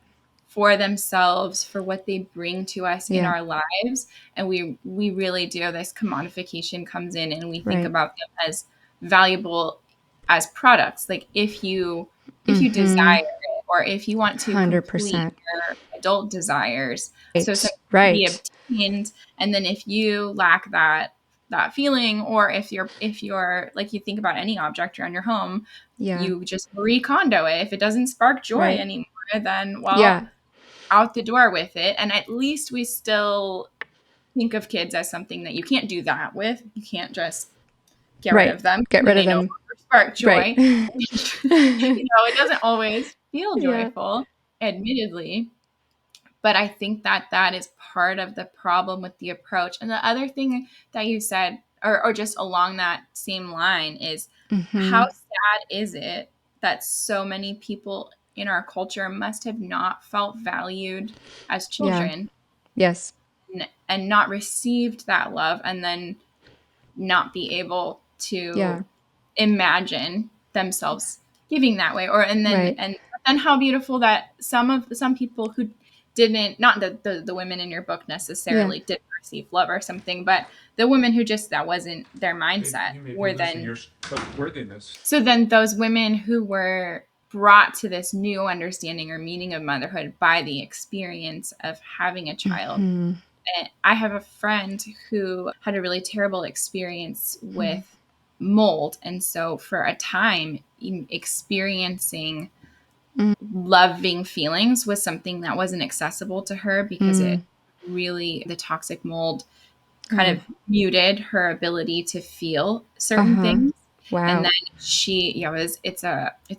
for themselves, for what they bring to us in Yeah. our lives. And we really do, this commodification comes in, and we think Right. about them as valuable as products. Like if you Mm-hmm. desire it, or if you want to complete 100%. your adult desires, so Right. something can be Right. obtained, and then if you lack that feeling, or if you're like, you think about any object around your home, Yeah. you just recondo it. If it doesn't spark joy Right. anymore, then, well, Yeah. out the door with it. And at least we still think of kids as something that you can't do that with. You can't just get rid Right. of them, Get and then rid of they no them. longer spark Right. joy. It doesn't always feel Yeah. joyful, admittedly. But I think that is part of the problem with the approach. And the other thing that you said, or just along that same line, is how Mm-hmm. sad is it that so many people in our culture must have not felt valued as Yeah. children, Yes. and not received that love, and then not be able Yeah. to imagine themselves giving that way. Or Right. and then how beautiful that some people who didn't, not the women in your book Yeah. necessarily didn't receive love or something, but the women who just, that wasn't their mindset, You may be were losing then, your worthiness. so then those women who were brought to this new understanding or meaning of motherhood by the experience of having a child. Mm-hmm. And I have a friend who had a really terrible experience with mold. And so for a time, experiencing loving feelings was something that wasn't accessible to her, because Mm-hmm. it really, the toxic mold kind of muted her ability to feel certain Uh-huh. things. And Wow. then it's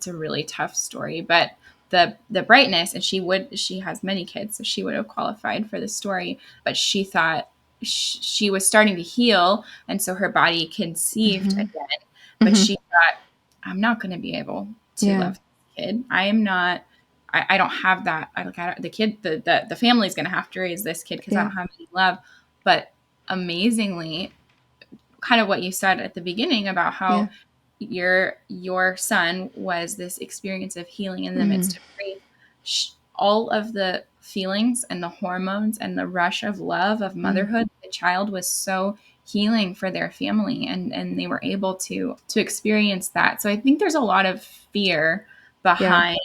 a really tough story, but the brightness, and she has many kids, so she would have qualified for the story, but she thought she was starting to heal, and so her body conceived Mm-hmm. again, but Mm-hmm. she thought, I'm not going to be able to Yeah. love this kid. I am not, I don't have that. The kid, the family's going to have to raise this kid, because I Yeah. don't have any love. But amazingly, kind of what you said at the beginning about how Yeah. your son was this experience of healing in the Mm-hmm. midst of grief. All of the feelings and the hormones and the rush of love of motherhood, the child was so healing for their family, and they were able to experience that. So I think there's a lot of fear Yeah. behind,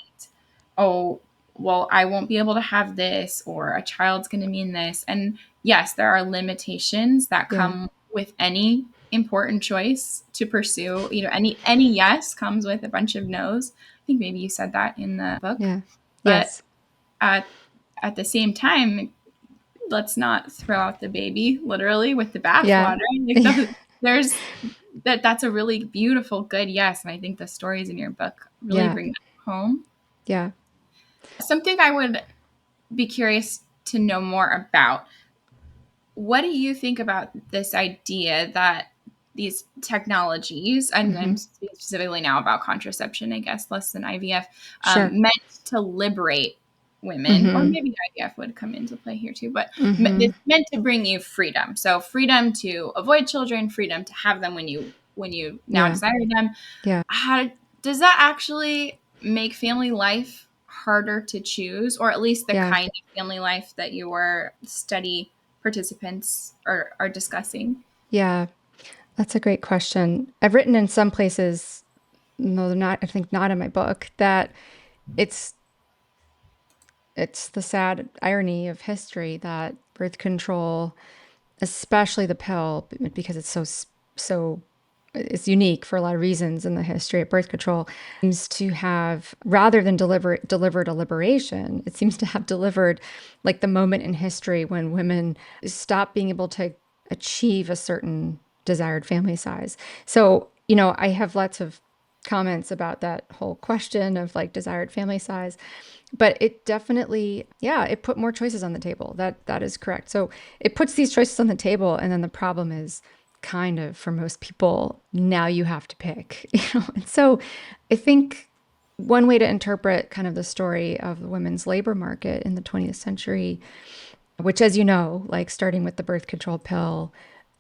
oh, well, I won't be able to have this, or a child's going to mean this. And yes, there are limitations that Yeah. come with any important choice to pursue. Any yes comes with a bunch of no's. I think maybe you said that in the book. Yeah. But Yes. at at the same time, let's not throw out the baby literally with the Yeah. bathwater. Like Yeah. there's that's a really beautiful, good yes, and I think the stories in your book really Yeah. bring that home. Yeah. Something I would be curious to know more about. What do you think about this idea that these technologies, and Mm-hmm. I'm speaking specifically now about contraception, I guess, less than IVF, Sure. meant to liberate women, or Mm-hmm. maybe IVF would come into play here too, but Mm-hmm. it's meant to bring you freedom. So freedom to avoid children, freedom to have them when you now Yeah. desire them. Yeah. How does that actually make family life harder to choose, or at least the Yeah. kind of family life that your study participants are discussing? Yeah. That's a great question. I've written in some places, no, they're not, I think not in my book, that it's it's the sad irony of history that birth control, especially the pill, because it's so it's unique for a lot of reasons in the history of birth control, seems to have, rather than delivered a liberation, it seems to have delivered like the moment in history when women stop being able to achieve a certain desired family size. So, I have lots of comments about that whole question of like desired family size, but it definitely, yeah, it put more choices on the table. That is correct. So it puts these choices on the table, and then the problem is kind of for most people, now you have to pick. And so I think one way to interpret kind of the story of the women's labor market in the 20th century, which, as you know, like starting with the birth control pill,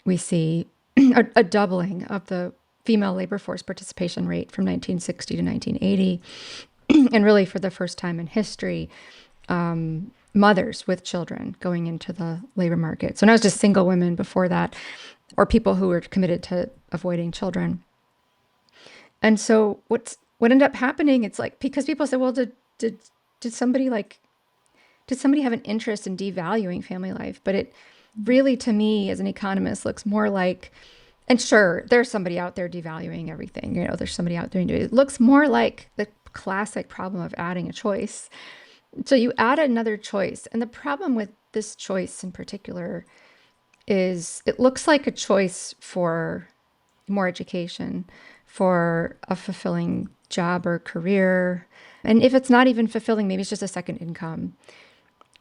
we see a doubling of the female labor force participation rate from 1960 to 1980. And really, for the first time in history, mothers with children going into the labor market. So not just single women before that, or people who were committed to avoiding children. And so what ended up happening? It's like, because people said, well, did somebody like did somebody have an interest in devaluing family life? But it really, to me, as an economist, looks more like, and sure, there's somebody out there devaluing everything. There's somebody out there doing it. It looks more like the classic problem of adding a choice. So you add another choice. And the problem with this choice in particular is it looks like a choice for more education, for a fulfilling job or career. And if it's not even fulfilling, maybe it's just a second income,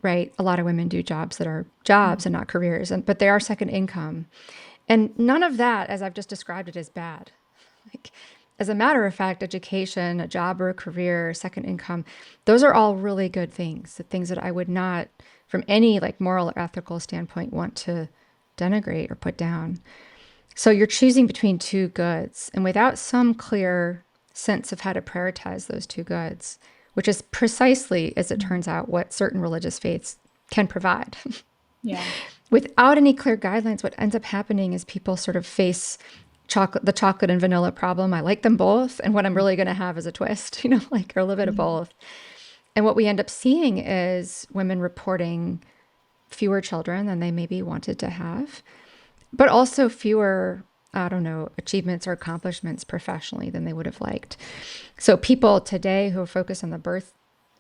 right? A lot of women do jobs that are jobs and not careers, but they are second income. And none of that, as I've just described it, is bad. Like, as a matter of fact, education, a job or a career, second income, those are all really good things, the things that I would not, from any like moral or ethical standpoint, want to denigrate or put down. So you're choosing between two goods, and without some clear sense of how to prioritize those two goods, which is precisely, as it turns out, what certain religious faiths can provide. Yeah. Without any clear guidelines, what ends up happening is people sort of face the chocolate and vanilla problem. I like them both, and what I'm really going to have is a twist, like, or a little bit of both. And what we end up seeing is women reporting fewer children than they maybe wanted to have, but also fewer, I don't know, achievements or accomplishments professionally than they would have liked. So people today who focus on the birth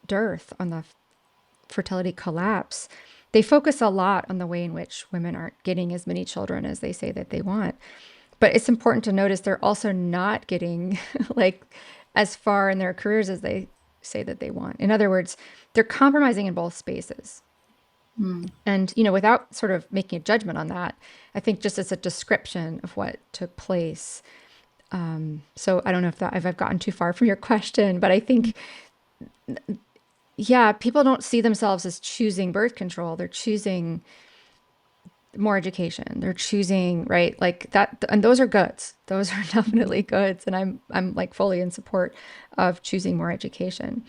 dearth, on the fertility collapse, they focus a lot on the way in which women aren't getting as many children as they say that they want. But it's important to notice they're also not getting like as far in their careers as they say that they want. In other words, they're compromising in both spaces. Mm. And, without sort of making a judgment on that, I think just as a description of what took place. So I don't know if I've gotten too far from your question, but I think, yeah, people don't see themselves as choosing birth control. They're choosing more education. They're choosing, right? Like that, and those are goods. Those are definitely goods. And I'm like fully in support of choosing more education.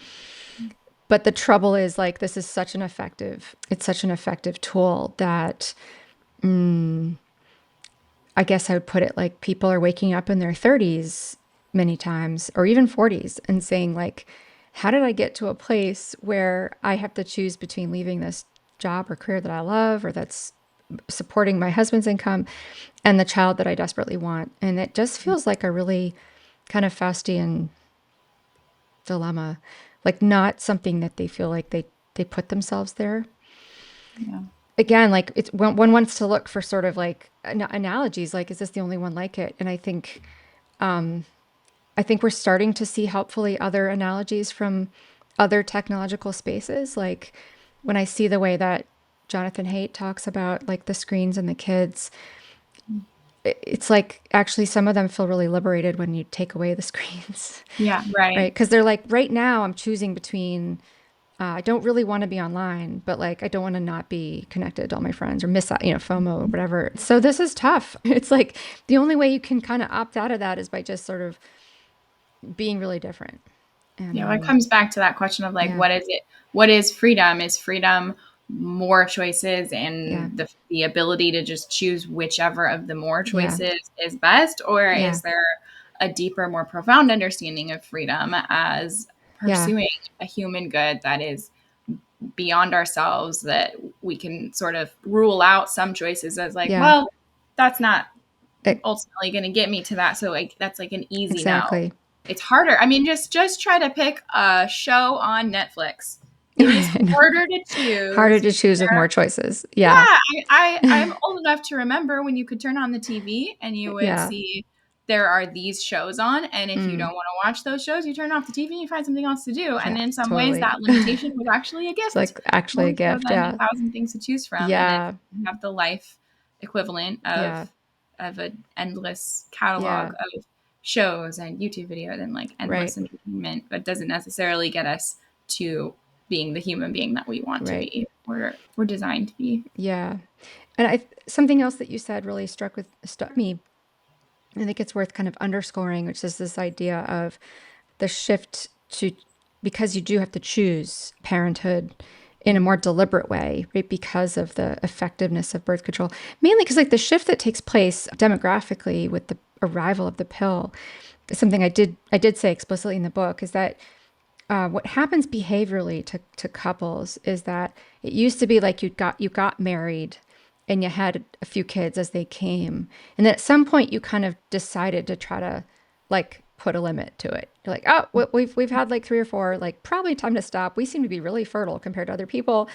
But the trouble is like, this is it's such an effective tool that I guess I would put it like people are waking up in their 30s many times, or even 40s, and saying, like, how did I get to a place where I have to choose between leaving this job or career that I love or that's supporting my husband's income and the child that I desperately want? And it just feels like a really kind of Faustian dilemma, like not something that they feel like they put themselves there. Yeah. Again, like it's one wants to look for sort of like analogies, like is this the only one like it? And I think we're starting to see helpfully other analogies from other technological spaces. Like when I see the way that Jonathan Haidt talks about like the screens and the kids, it's like actually some of them feel really liberated when you take away the screens, Yeah. right? Right. Because they're like, right now I'm choosing between I don't really want to be online, but like I don't want to not be connected to all my friends or miss out, FOMO or whatever. So this is tough. It's like the only way you can kind of opt out of that is by just sort of being really different. And Yeah, well, it comes back to that question of like, yeah, what is it? What is freedom? Is freedom more choices yeah, and the ability to just choose whichever of the more yeah, choices is best? Or yeah, is there a deeper, more profound understanding of freedom as yeah, pursuing a human good that is beyond ourselves, that we can sort of rule out some choices as like, yeah. well, that's not It, ultimately going to get me to that. So like that's like an easy no. exactly. It's harder. I mean, just try to pick a show on Netflix. It is harder to Harder choose. to choose with more choices. Yeah, Yeah, I'm old enough to remember when you could turn on the TV and you would yeah, see there are these shows on, and if you don't want to watch those shows, you turn off the TV and you find something else to do. And yeah, in some ways, totally. that limitation was actually a It's gift, like actually more a so gift. than Yeah, 1,000 things to choose from. And then yeah, you have the life equivalent yeah, of an endless catalog yeah. of shows and YouTube videos and like Right, endless entertainment, but doesn't necessarily get us to being the human being that we want to right. be. We're designed to be. Yeah. And something else that you said really struck me. I think it's worth kind of underscoring, which is this idea of the shift to, because you do have to choose parenthood in a more deliberate way, right? Because of the effectiveness of birth control, mainly because like the shift that takes place demographically with the arrival of the pill, something I did say explicitly in the book is that what happens behaviorally to couples is that it used to be like you got married and you had a few kids as they came, and then at some point you kind of decided to try to like put a limit to it. You're like, oh, we've had like three or four, like probably time to stop. We seem to be really fertile compared to other people,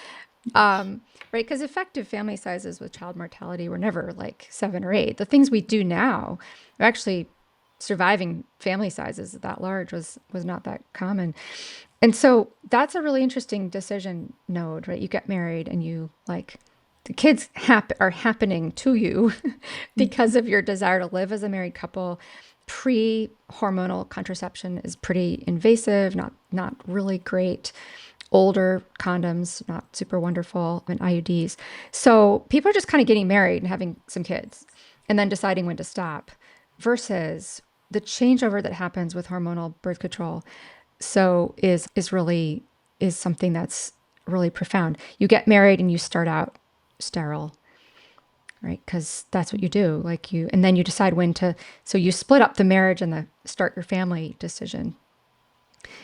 right? Because effective family sizes with child mortality were never like 7 or 8. The things we do now are actually surviving family sizes that large was not that common. And so that's a really interesting decision node, right? You get married and you like the kids are happening to you because of your desire to live as a married couple. Pre-hormonal contraception is pretty invasive, not really great. Older condoms, not super wonderful, and IUDs. So people are just kind of getting married and having some kids and then deciding when to stop versus the changeover that happens with hormonal birth control. So is something that's really profound. You get married and you start out sterile, right? Because that's what you do. Like and then you decide when to. So you split up the marriage and the start your family decision.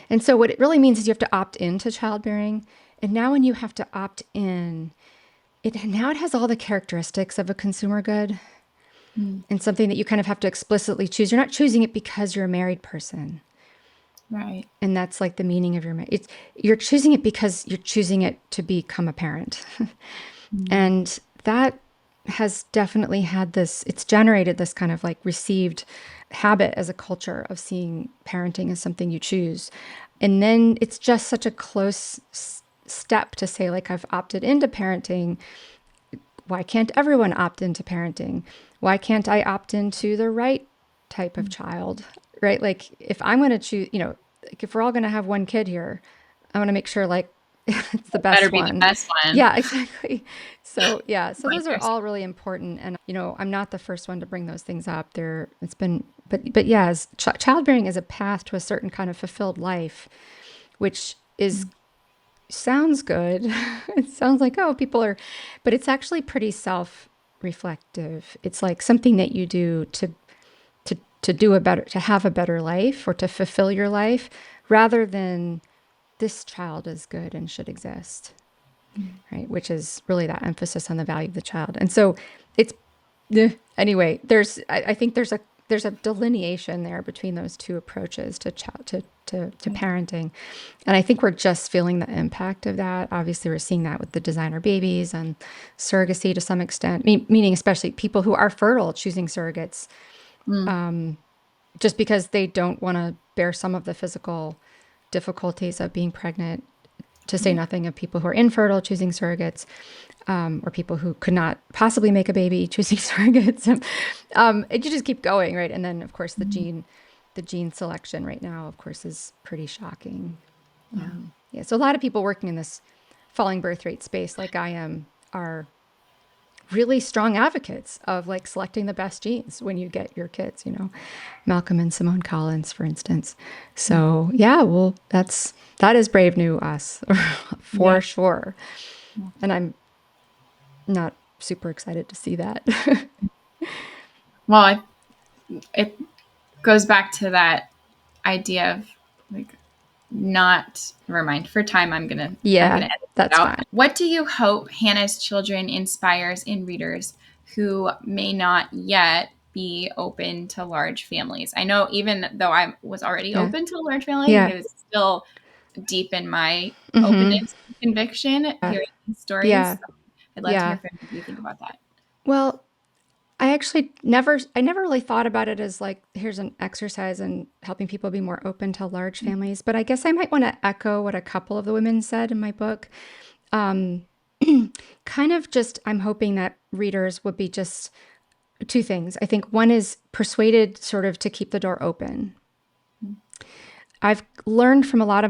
And so what it really means is you have to opt into childbearing. And now when you have to opt in, it has all the characteristics of a consumer good Mm, and something that you kind of have to explicitly choose. You're not choosing it because you're a married person. right. And that's like the meaning of your marriage. You're choosing it because you're choosing it to become a parent. Mm, And that has definitely had this, it's generated this kind of like received habit as a culture of seeing parenting as something you choose. And then it's just such a close step to say, like, I've opted into parenting. Why can't everyone opt into parenting? Why can't I opt into the right type of child? Right? Like, if I'm going to choose, like if we're all going to have one kid here, I want to make sure, like, It's the Better best be the one. best one. Yeah, exactly. So, yeah, so Like those are there's all really important. And, I'm not the first one to bring those things up. It's been, but yeah, childbearing is a path to a certain kind of fulfilled life, which sounds good. It sounds like, oh, people are, but it's actually pretty self-reflective. It's like something that you do to do a better, to have a better life or to fulfill your life rather than this child is good and should exist, right? Which is really that emphasis on the value of the child. And so it's anyway. I think there's a delineation there between those two approaches to child to parenting, and I think we're just feeling the impact of that. Obviously, we're seeing that with the designer babies and surrogacy to some extent, meaning especially people who are fertile choosing surrogates just because they don't want to bear some of the physical difficulties of being pregnant, to say nothing of people who are infertile choosing surrogates, or people who could not possibly make a baby choosing surrogates. You just keep going, right? And then, of course, the gene selection right now, of course, is pretty shocking. Yeah, so a lot of people working in this falling birth rate space, like I am, are really strong advocates of like selecting the best genes when you get your kids, Malcolm and Simone Collins, for instance. So yeah, well, that is brave new us yeah. for sure. And I'm not super excited to see that. Well, it goes back to that idea of like not never mind. For time I'm gonna Yeah, edit it that's out. fine. What do you hope Hannah's Children inspires in readers who may not yet be open to large families? I know even though I was already Yeah. open to a large family, Yeah. it was still deep in my Mm-hmm. openness and conviction hearing these stories. Yeah. So I'd love to hear Yeah. from you what you think about that. Well, I never really thought about it as like, here's an exercise in helping people be more open to large families. But I guess I might want to echo what a couple of the women said in my book. Um, kind of just, I'm hoping that readers would be just two things. I think one is persuaded sort of to keep the door open. I've learned from a lot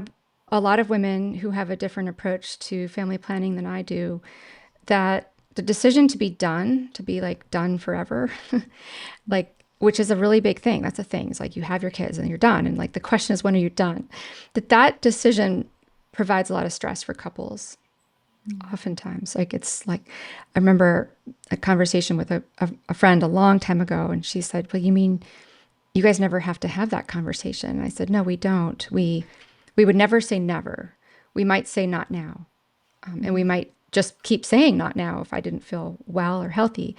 of women who have a different approach to family planning than I do, that the decision to be done, to be like done forever, like, which is a really big thing. That's a thing. It's like you have your kids and you're done. And like the question is, when are you done? That decision provides a lot of stress for couples. Oftentimes, like it's like, I remember a conversation with a friend a long time ago, and she said, well, you mean you guys never have to have that conversation? And I said, no, we don't. We would never say never. We might say not now. And we might just keep saying not now if I didn't feel well or healthy.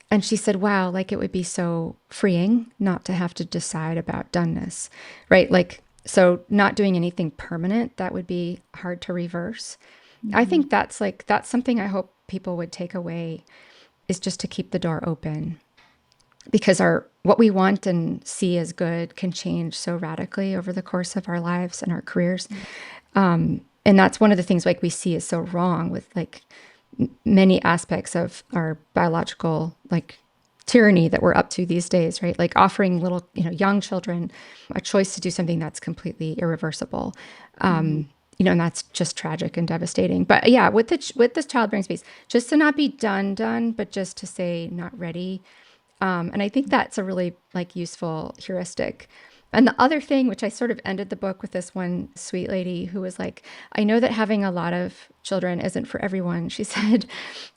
And she said, wow, like it would be so freeing not to have to decide about doneness, right? Like, so not doing anything permanent, that would be hard to reverse. I think that's something I hope people would take away, is just to keep the door open, because what we want and see as good can change so radically over the course of our lives and our careers. And that's one of the things like we see is so wrong with like many aspects of our biological like tyranny that we're up to these days, right? Like offering little, young children a choice to do something that's completely irreversible. And that's just tragic and devastating. But yeah, with this childbearing space, just to not be done, but just to say not ready. And I think that's a really like useful heuristic. And the other thing, which I sort of ended the book with this one sweet lady who was like, I know that having a lot of children isn't for everyone. She said,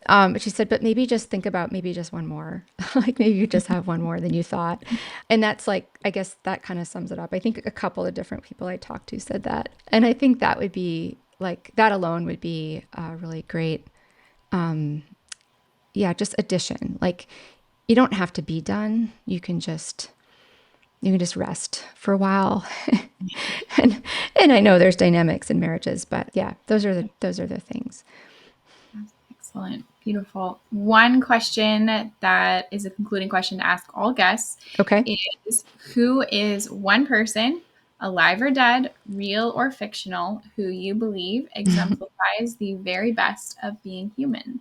but maybe just think about maybe just one more. Like maybe you just have one more than you thought. And that's like, I guess that kind of sums it up. I think a couple of different people I talked to said that. And I think that would be like, that alone would be a really great, yeah, just addition. Like you don't have to be done. You can just rest for a while. and and I know there's dynamics in marriages, but yeah, those are the things. Excellent. Beautiful. One question that is a concluding question to ask all guests Okay. is, who is one person, alive or dead, real or fictional, who you believe exemplifies the very best of being human?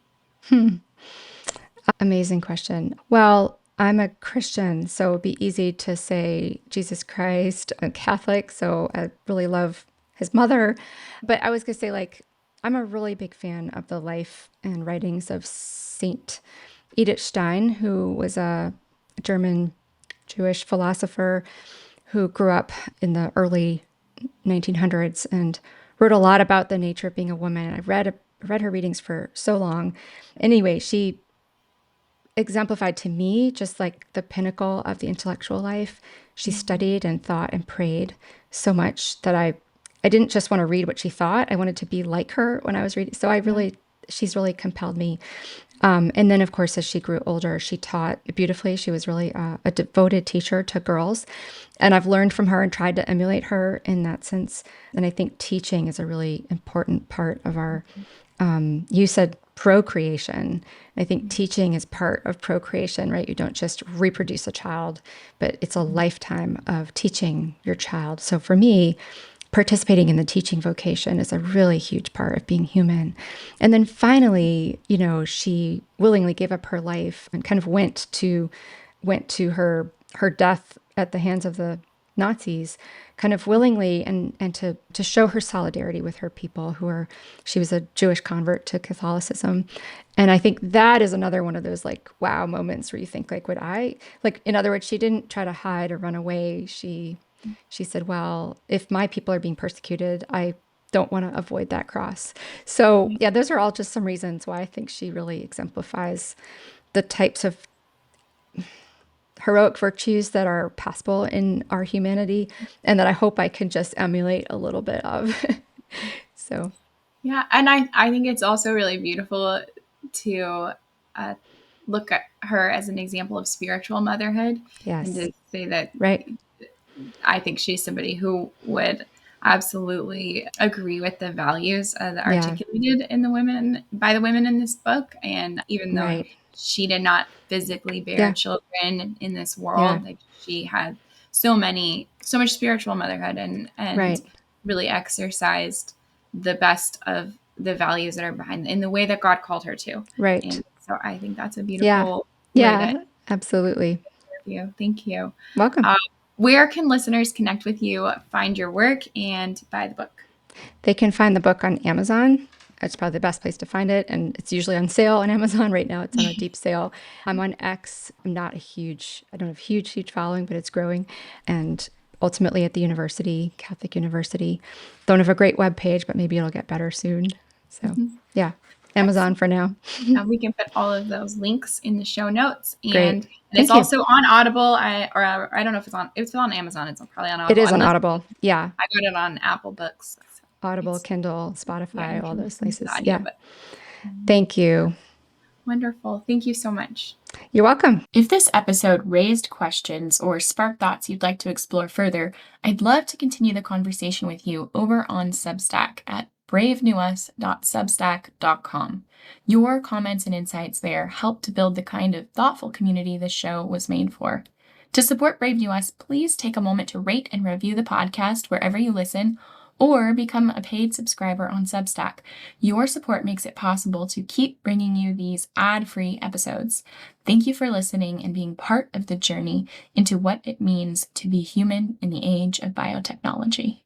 Amazing question. Well, I'm a Christian, so it'd be easy to say Jesus Christ. I'm Catholic, so I really love his mother. But I was going to say, like, I'm a really big fan of the life and writings of Saint Edith Stein, who was a German Jewish philosopher who grew up in the early 1900s and wrote a lot about the nature of being a woman. I've read her readings for so long. Anyway, she exemplified to me just like the pinnacle of the intellectual life. She studied and thought and prayed so much that I didn't just want to read what she thought. I wanted to be like her when I was reading. So she's really compelled me. And then, of course, as she grew older, she taught beautifully. She was really a devoted teacher to girls. And I've learned from her and tried to emulate her in that sense. And I think teaching is a really important part of our, you said procreation. I think teaching is part of procreation, right? You don't just reproduce a child, but it's a lifetime of teaching your child. So for me, participating in the teaching vocation is a really huge part of being human. And then finally, she willingly gave up her life and kind of went to her death at the hands of the Nazis, kind of willingly and to show her solidarity with her people she was a Jewish convert to Catholicism. And I think that is another one of those like wow moments where you think like, would I, like, in other words, she didn't try to hide or run away. She said, well, if my people are being persecuted, I don't want to avoid that cross. So yeah, those are all just some reasons why I think she really exemplifies the types of heroic virtues that are possible in our humanity and that I hope I can just emulate a little bit of. So Yeah, and I think it's also really beautiful to look at her as an example of spiritual motherhood, and yes, to say that right, I think she's somebody who would absolutely agree with the values that yeah, articulated in by the women in this book. And even though right, she did not physically bear yeah, children in this yeah, world, like she had so much spiritual motherhood, and right, really exercised the best of the values that are behind in the way that God called her to. right, And so I think that's a yeah, beautiful way to yeah, absolutely. you. Thank you. Welcome. Uh, where can listeners connect with you, find your work, and buy the book? They can find the book on Amazon. It's probably the best place to find it. And it's usually on sale on Amazon right now. It's on a deep sale. I'm on X. I don't have huge following, but it's growing. And ultimately at the university, Catholic University. Don't have a great web page, but maybe it'll get better soon. So yeah, Amazon Excellent. for now. We can put all of those links in the show notes, Great. and it's Thank you. also on Audible. I don't know if it's on Amazon. It's probably on It Audible. is on Audible. Yeah. I got it on Apple Books. So Audible, it's Kindle, yeah, Spotify, you all can those listen to the places. audio, Yeah. but Thank you. wonderful. Thank you so much. You're welcome. If this episode raised questions or sparked thoughts you'd like to explore further, I'd love to continue the conversation with you over on Substack at bravenewus.substack.com. Your comments and insights there help to build the kind of thoughtful community this show was made for. To support Brave New Us, please take a moment to rate and review the podcast wherever you listen, or become a paid subscriber on Substack. Your support makes it possible to keep bringing you these ad-free episodes. Thank you for listening and being part of the journey into what it means to be human in the age of biotechnology.